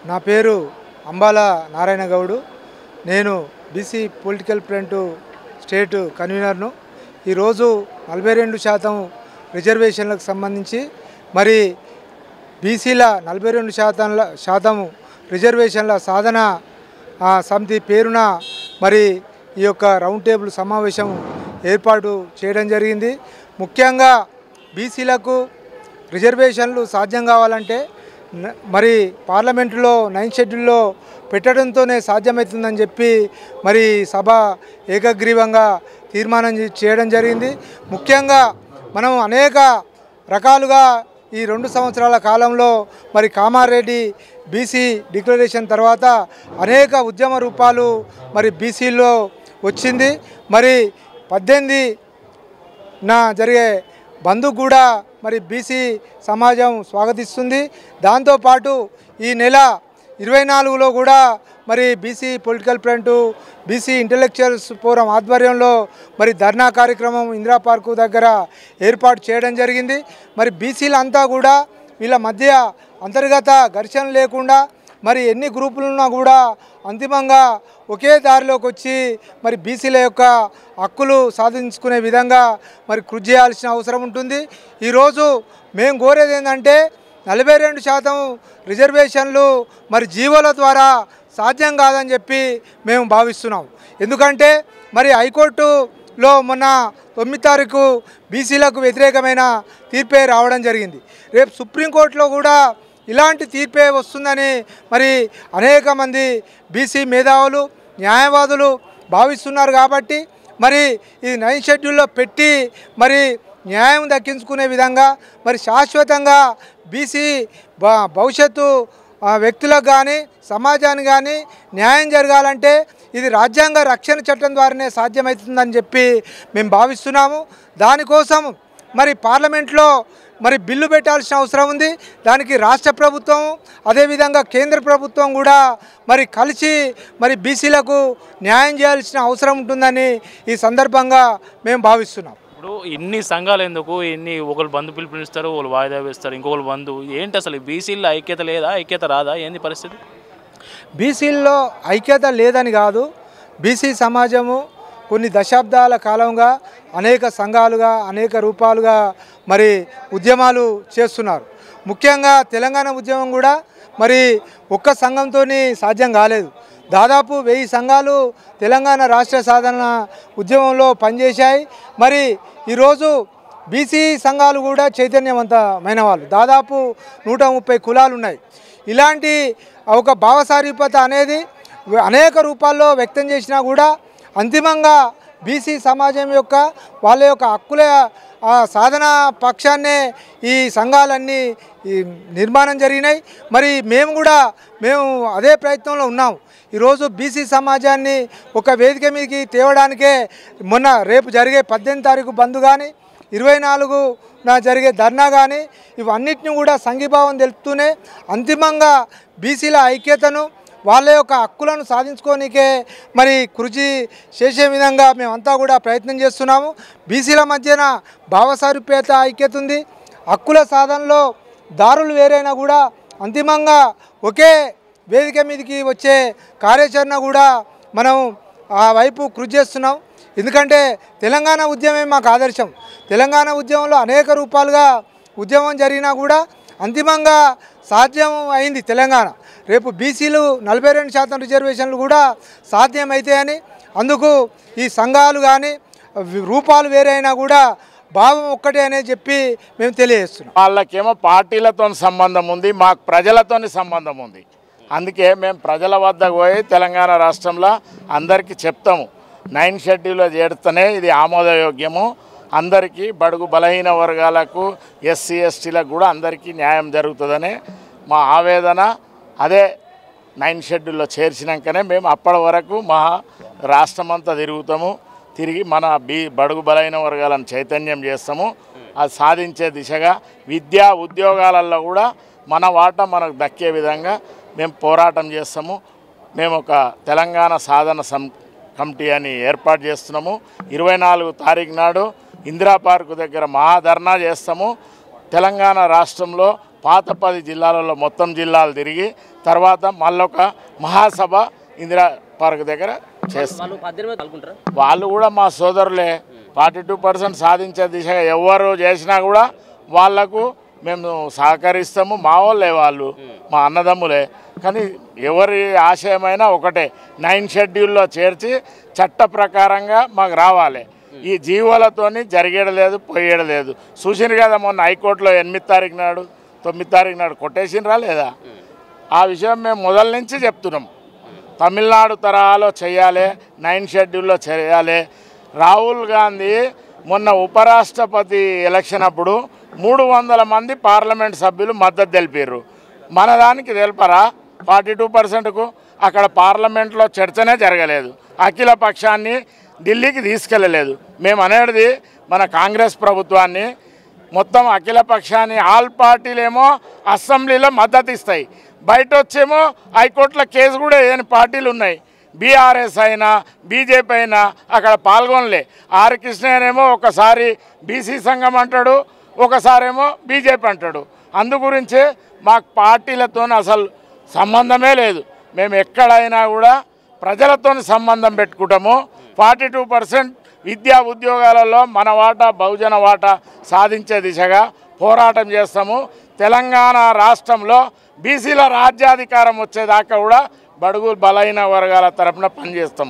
నా పేరు అంబాల నారాయణ గౌడు. నేను బీసీ పొలిటికల్ ఫ్రంట్ స్టేట్ కన్వీనర్ను. ఈరోజు 42% రిజర్వేషన్లకు సంబంధించి మరి బీసీల 42% రిజర్వేషన్ల సాధన సమితి పేరున మరి ఈ యొక్క రౌండ్ టేబుల్ సమావేశం ఏర్పాటు చేయడం జరిగింది. ముఖ్యంగా బీసీలకు రిజర్వేషన్లు సాధ్యం కావాలంటే మరి పార్లమెంటులో 9th షెడ్యూల్లో పెట్టడంతోనే సాధ్యమవుతుందని చెప్పి మరి సభ ఏకగ్రీవంగా తీర్మానం చేయడం జరిగింది. ముఖ్యంగా మనం అనేక రకాలుగా ఈ 2 సంవత్సరాల కాలంలో మరి కామారెడ్డి బీసీ డిక్లరేషన్ తర్వాత అనేక ఉద్యమ రూపాలు మరి బీసీలో వచ్చింది. మరి 18న జరిగే బంధు కూడా మరి బీసీ సమాజం స్వాగతిస్తుంది. దాంతోపాటు ఈ నెల 24లో కూడా మరి BC political front BC intellectuals forum ఆధ్వర్యంలో మరి ధర్నా కార్యక్రమం ఇందిరా పార్కు దగ్గర ఏర్పాటు చేయడం జరిగింది. మరి బీసీలంతా కూడా వీళ్ళ మధ్య అంతర్గత ఘర్షణ లేకుండా మరి ఎన్ని గ్రూపులున్నా కూడా అంతిమంగా ఒకే దారిలోకి వచ్చి మరి బీసీల యొక్క హక్కులు సాధించుకునే విధంగా మరి కృషి చేయాల్సిన అవసరం ఉంటుంది. ఈరోజు మేము కోరేది ఏంటంటే 42% రిజర్వేషన్లు మరి జీవోల ద్వారా సాధ్యం కాదని చెప్పి మేము భావిస్తున్నాం. ఎందుకంటే మరి హైకోర్టులో మొన్న 9వ తారీఖు బీసీలకు వ్యతిరేకమైన తీర్పే రావడం జరిగింది. రేపు సుప్రీంకోర్టులో కూడా ఇలాంటి తీర్పే వస్తుందని మరి అనేక మంది బీసీ మేధావులు న్యాయవాదులు భావిస్తున్నారు. కాబట్టి మరి ఇది 9th షెడ్యూల్లో పెట్టి మరి న్యాయం దక్కించుకునే విధంగా మరి శాశ్వతంగా బీసీ భవిష్యత్తు వ్యక్తులకు కానీ సమాజానికి కానీ న్యాయం జరగాలంటే ఇది రాజ్యాంగ రక్షణ చట్టం ద్వారానే సాధ్యమవుతుందని చెప్పి మేము భావిస్తున్నాము. దానికోసం మరి పార్లమెంట్లో మరి బిల్లు పెట్టాల్సిన అవసరం ఉంది. దానికి రాష్ట్ర ప్రభుత్వం అదేవిధంగా కేంద్ర ప్రభుత్వం కూడా మరి కలిసి మరి బీసీలకు న్యాయం చేయాల్సిన అవసరం ఉంటుందని ఈ సందర్భంగా మేము భావిస్తున్నాం. ఇప్పుడు ఇన్ని సంఘాలు ఎందుకు, ఒకరు బంధు పిలుపునిస్తారు, ఒకరు వాయిదా వేస్తారు, ఇంకొకరు బంధు ఏంటి? అసలు బీసీల్లో ఐక్యత లేదా, ఐక్యత రాదా, ఏంది పరిస్థితి? బీసీల్లో ఐక్యత లేదని కాదు, బీసీ సమాజము కొన్ని దశాబ్దాల కాలంగా అనేక సంఘాలుగా అనేక రూపాలుగా మరి ఉద్యమాలు చేస్తున్నారు. ముఖ్యంగా తెలంగాణ ఉద్యమం కూడా మరి ఒక్క సంఘంతో సాధ్యం కాలేదు. దాదాపు 1000 సంఘాలు తెలంగాణ రాష్ట్ర సాధన ఉద్యమంలో పనిచేశాయి. మరి ఈరోజు బీసీ సంఘాలు కూడా చైతన్యవంతమైన వాళ్ళు, దాదాపు 130 కులాలు ఉన్నాయి. ఇలాంటి ఒక భావసారూప్యత అనేది అనేక రూపాల్లో వ్యక్తం చేసినా కూడా అంతిమంగా బీసీ సమాజం యొక్క వాళ్ళ యొక్క హక్కుల సాధన పక్షాన్నే ఈ సంఘాలన్నీ నిర్మాణం జరిగినాయి. మరి మేము అదే ప్రయత్నంలో ఉన్నాము. ఈరోజు బీసీ సమాజాన్ని ఒక వేదిక మీదకి తేవడానికే రేపు జరిగే 18వ తారీఖు బంద్ కానీ 24న జరిగే ధర్నా కానీ ఇవన్నిటిని కూడా సంఘీభావం తెలుపుతూనే అంతిమంగా బీసీల ఐక్యతను వాళ్ళ యొక్క హక్కులను సాధించుకోనికే మరి కృషి చేసే విధంగా మేమంతా కూడా ప్రయత్నం చేస్తున్నాము. బీసీల మధ్యన భావసారూప్యత ఐక్యత ఉంది. హక్కుల సాధనలో దారులు వేరైనా కూడా అంతిమంగా ఒకే వేదిక మీదకి వచ్చే కార్యాచరణ కూడా మనం ఆ వైపు కృషి చేస్తున్నాం. ఎందుకంటే తెలంగాణ ఉద్యమే మాకు ఆదర్శం. తెలంగాణ ఉద్యమంలో అనేక రూపాలుగా ఉద్యమం జరిగినా కూడా అంతిమంగా సాధ్యం అయింది తెలంగాణ. రేపు బీసీలు 42% రిజర్వేషన్లు కూడా సాధ్యమవుతాయని, అందుకు ఈ సంఘాలు కానీ రూపాలు వేరైనా కూడా భావం ఒక్కటే అనే చెప్పి మేము తెలియజేస్తున్నాం. వాళ్ళకేమో పార్టీలతో సంబంధం ఉంది, మాకు ప్రజలతో సంబంధం ఉంది. అందుకే మేము ప్రజల వద్దకు పోయి తెలంగాణ రాష్ట్రంలో అందరికీ చెప్తాము, 9th షెడ్యూల్లో చేరితేనే ఇది ఆమోదయోగ్యము, అందరికీ బడుగు బలహీన వర్గాలకు ఎస్సీ ఎస్టీలకు కూడా అందరికీ న్యాయం జరుగుతుందని మా ఆవేదన. అదే 9th షెడ్యూల్లో చేర్చినాకనే మేము అప్పటి వరకు మా రాష్ట్రమంతా తిరిగి మన బడుగు బలహీన వర్గాలను చైతన్యం చేస్తాము. అది సాధించే దిశగా విద్యా ఉద్యోగాలలో కూడా మన వాటా మనకు దక్కే విధంగా మేము పోరాటం చేస్తాము. మేము ఒక తెలంగాణ సాధన కమిటీ అని ఏర్పాటు చేస్తున్నాము. 24వ తారీఖు నాడు ఇందిరా పార్కు దగ్గర మహాధర్నా చేస్తాము. తెలంగాణ రాష్ట్రంలో పాత 10 జిల్లాలలో మొత్తం జిల్లాలు తిరిగి తర్వాత మళ్ళొక మహాసభ ఇందిరా పార్క్ దగ్గర చేస్తాం. వాళ్ళు కూడా మా సోదరులే. 42% సాధించే దిశగా ఎవరు చేసినా కూడా వాళ్లకు మేము సహకరిస్తాము. మా వాళ్ళే వాళ్ళు, మా అన్నదమ్ములే. కానీ ఎవరి ఆశయమైనా ఒకటే, 9 షెడ్యూల్లో చేర్చి చట్ట ప్రకారంగా మాకు రావాలి. ఈ జీవోలతోని జరిగేయలేదు, పోయేయలేదు. చూసిరు కదా మొన్న హైకోర్టులో 8 తారీఖు నాడు 9 తారీఖు నాడు కొట్టేసినరా లేదా? ఆ విషయం మేము మొదల నుంచి చెప్తున్నాం. తమిళనాడు తరహాలో చేయాలి, 9 షెడ్యూల్లో చేయాలి. రాహుల్ గాంధీ మొన్న ఉపరాష్ట్రపతి ఎలక్షన్ అప్పుడు 300 మంది పార్లమెంట్ సభ్యులు మద్దతు తెలిపారు. మన దానికి తెలుపరా 42%కు? అక్కడ పార్లమెంట్లో చర్చనే జరగలేదు. అఖిల పక్షాన్ని ఢిల్లీకి తీసుకెళ్ళలేదు. మేము అనేది మన కాంగ్రెస్ ప్రభుత్వాన్ని, మొత్తం అఖిల పక్షాన్ని ఆల్ పార్టీలేమో అసెంబ్లీలో మద్దతు ఇస్తాయి, బయట వచ్చేమో హైకోర్టులో కేసు కూడా ఏని పార్టీలు ఉన్నాయి. బీఆర్ఎస్ అయినా బీజేపీ అయినా అక్కడ పాల్గొనలే. ఆర్ కృష్ణయ్యనేమో ఒకసారి బీసీ సంఘం అంటాడు, ఒకసారేమో బీజేపీ అంటాడు. అందుగురించే మాకు పార్టీలతో అసలు సంబంధమే లేదు. మేము ఎక్కడైనా కూడా ప్రజలతో సంబంధం పెట్టుకుంటాము. 42% విద్యా ఉద్యోగాలలో మన వాటా, బహుజన వాటా సాధించే దిశగా పోరాటం చేస్తాము. తెలంగాణ రాష్ట్రంలో బీసీల రాజ్యాధికారం వచ్చేదాకా కూడా బడుగు బలైన వర్గాల తరపున పనిచేస్తాం.